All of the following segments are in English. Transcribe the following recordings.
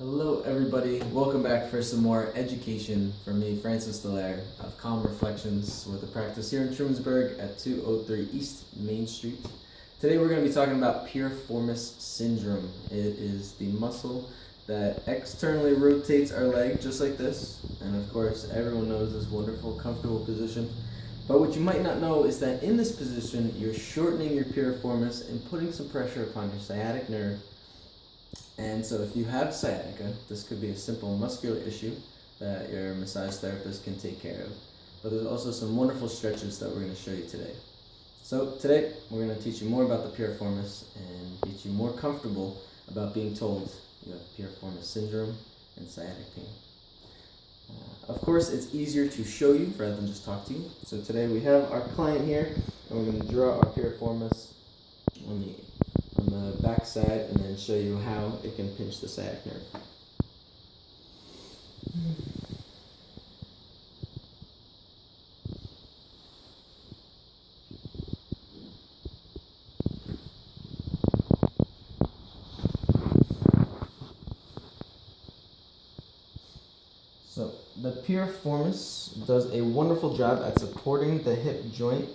Hello everybody, welcome back for some more education from me, Francis Dallaire of Calm Reflections with a practice here in Trumansburg at 203 East Main Street. Today we're going to be talking about Piriformis syndrome. It is the muscle that externally rotates our leg just like this, and of course everyone knows this wonderful comfortable position. But what you might not know is that in this position you're shortening your piriformis and putting some pressure upon your sciatic nerve. And so if you have sciatica, this could be a simple muscular issue that your massage therapist can take care of. But there's also some wonderful stretches that we're going to show you today. So today we're going to teach you more about the piriformis and get you more comfortable about being told you have piriformis syndrome and sciatic pain. Of course, it's easier to show you rather than just talk to you. So today we have our client here, and we're going to draw our piriformis on the back side and then show you how it can pinch the sciatic nerve. So the piriformis does a wonderful job at supporting the hip joint,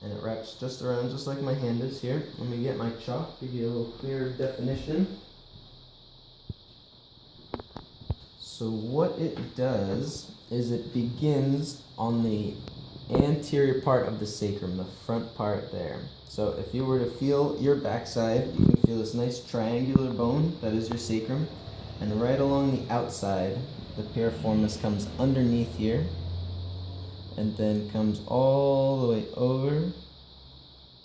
and it wraps just around just like my hand is here. Let me get my chalk, give you a little clearer definition. So what it does is it begins on the anterior part of the sacrum, the front part there. So if you were to feel your backside, you can feel this nice triangular bone that is your sacrum, and right along the outside, the piriformis comes underneath here, and then comes all the way over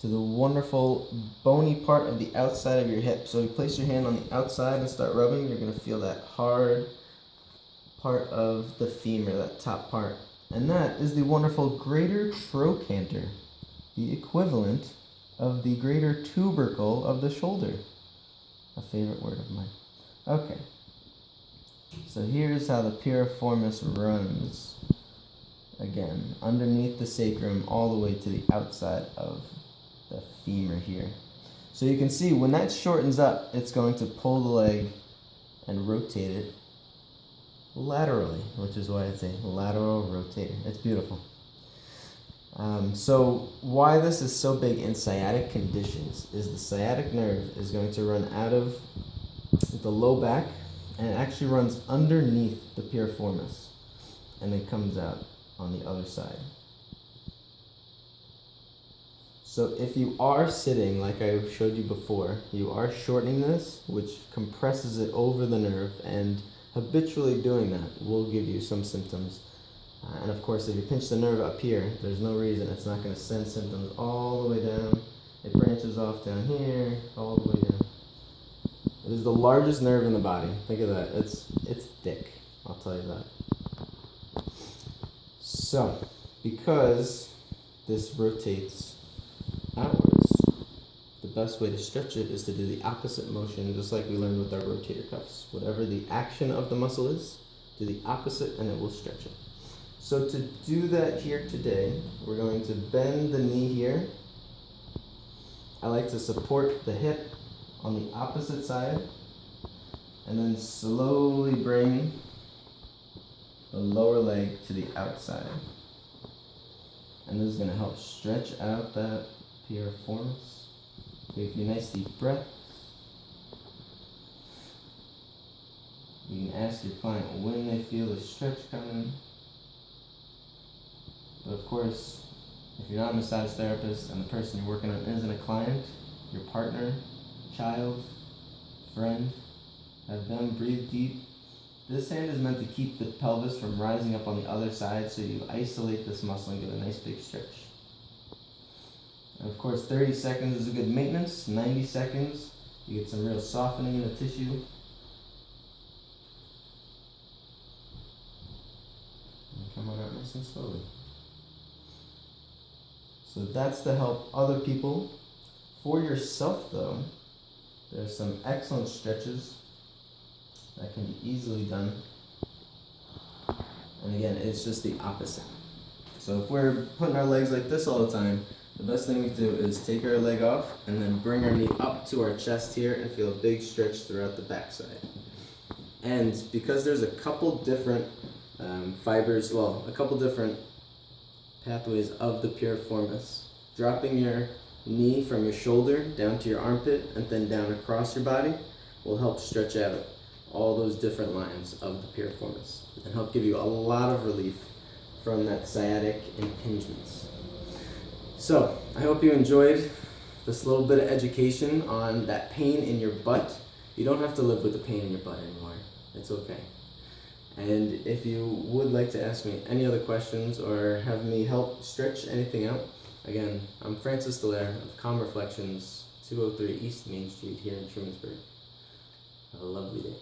to the wonderful bony part of the outside of your hip. So you place your hand on the outside and start rubbing, you're going to feel that hard part of the femur, that top part. And that is the wonderful greater trochanter, the equivalent of the greater tubercle of the shoulder. A favorite word of mine. Okay. So here's how the piriformis runs. Again, underneath the sacrum all the way to the outside of the femur here. So you can see when that shortens up, it's going to pull the leg and rotate it laterally, which is why it's a lateral rotator. It's beautiful. So why this is so big in sciatic conditions is the sciatic nerve is going to run out of the low back, and it actually runs underneath the piriformis and then comes out on the other side. So if you are sitting, like I showed you before, you are shortening this, which compresses it over the nerve, and habitually doing that will give you some symptoms. And of course, if you pinch the nerve up here, there's no reason it's not going to send symptoms all the way down. It branches off down here, all the way down. It is the largest nerve in the body. Think of that. It's thick, I'll tell you that. So, because this rotates outwards, the best way to stretch it is to do the opposite motion, just like we learned with our rotator cuffs. Whatever the action of the muscle is, do the opposite and it will stretch it. So to do that here today, we're going to bend the knee here. I like to support the hip on the opposite side, and then slowly bring the lower leg to the outside. And this is going to help stretch out that piriformis. Take a nice deep breath. You can ask your client when they feel the stretch coming. But of course, if you're not a massage therapist and the person you're working on isn't a client, your partner, child, friend, have them breathe deep. This hand is meant to keep the pelvis from rising up on the other side, so you isolate this muscle and get a nice big stretch. And of course, 30 seconds is a good maintenance. 90 seconds, you get some real softening in the tissue. And come on out nice and slowly. So that's to help other people. For yourself though, there's some excellent stretches that can be easily done. And again, it's just the opposite. So if we're putting our legs like this all the time, the best thing we do is take our leg off and then bring our knee up to our chest here and feel a big stretch throughout the backside. And because there's a couple different fibers, well, a couple different pathways of the piriformis, dropping your knee from your shoulder down to your armpit and then down across your body will help stretch out all those different lines of the piriformis and help give you a lot of relief from that sciatic impingements. So, I hope you enjoyed this little bit of education on that pain in your butt. You don't have to live with the pain in your butt anymore. It's okay. And if you would like to ask me any other questions or have me help stretch anything out, again, I'm Francis Dallaire of Calm Reflections, 203 East Main Street here in Trumansburg. Have a lovely day.